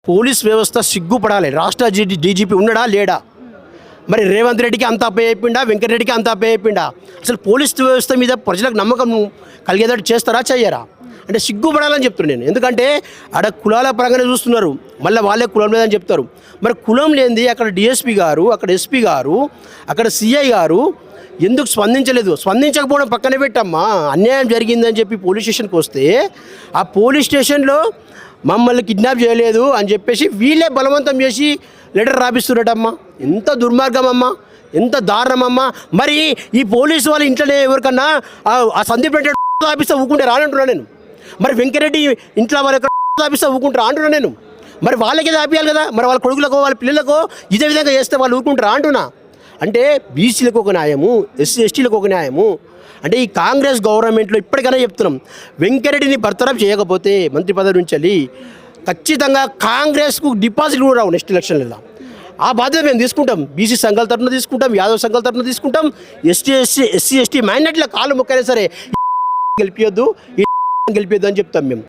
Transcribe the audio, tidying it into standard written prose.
Police వ్యవస్థ సిగ్గుపడాలి. రాష్ట్ర డీజీపీ ఉన్నాడా లేడా? మరి రేవంత్ రెడ్డికి అంత అప్పయ్యిండా, వెంకటరెడ్డికి అంత అప్పయ్యిండా? అసలు పోలీస్ వ్యవస్థ మీద ప్రజలకు నమ్మకం కలిగేటట్టు చేస్తారా చెయ్యరా? అంటే సిగ్గుపడాలని చెప్తున్నాను నేను. ఎందుకంటే ఆడ కులాల పరంగానే చూస్తున్నారు, మళ్ళీ వాళ్ళే కులం లేదని చెప్తారు. మరి కులం లేనిది అక్కడ డిఎస్పీ గారు, అక్కడ ఎస్పీ గారు, అక్కడ సిఐ గారు ఎందుకు స్పందించలేదు? స్పందించకపోవడం పక్కన పెట్టమ్మా, అన్యాయం జరిగిందని చెప్పి పోలీస్ స్టేషన్కి వస్తే ఆ పోలీస్ స్టేషన్లో మమ్మల్ని కిడ్నాప్ చేయలేదు అని చెప్పేసి వీళ్ళే బలవంతం చేసి లెటర్ రాపిస్తున్నారటమ్మా. ఎంత దుర్మార్గం అమ్మా, ఎంత దారుణమమ్మా. మరి ఈ పోలీసు వాళ్ళ ఇంట్లోనే ఎవరికన్నా ఆ సందీప్ రెడ్డి రాపిస్తే ఊకుంటే రానంటున్నాను నేను. మరి వెంకరెడ్డి ఇంట్లో వాళ్ళ రాపిస్తే ఊకుంటారా అంటున్నా నేను. మరి వాళ్ళకి ఆపియాలి కదా, మరి వాళ్ళ కొడుకులకు వాళ్ళ పిల్లలకు ఇదే విధంగా చేస్తే వాళ్ళు ఊరుకుంటారా అంటున్నా. అంటే బీసీలకు ఒక న్యాయము, ఎస్సీ ఎస్టీలకు ఒక న్యాయము. అంటే ఈ కాంగ్రెస్ గవర్నమెంట్లో ఇప్పటికైనా చెప్తున్నాం, వెంకరెడ్డిని బర్తరఫ్ చేయకపోతే మంత్రి పదవి నుంచి ఖచ్చితంగా కాంగ్రెస్కు డిపాజిట్ కూడా రావు నెక్స్ట్ ఎలక్షన్లలో. ఆ బాధ్యత మేము తీసుకుంటాం. బీసీ సంఘాల తరఫున తీసుకుంటాం, యాదవ్ సంఘాల తరఫున తీసుకుంటాం. ఎస్సీ ఎస్టీ మైనార్టీల కాళ్ళు మొక్కైనా సరే గెలిపియొద్దు, గెలిపియొద్దు అని చెప్తాం మేము.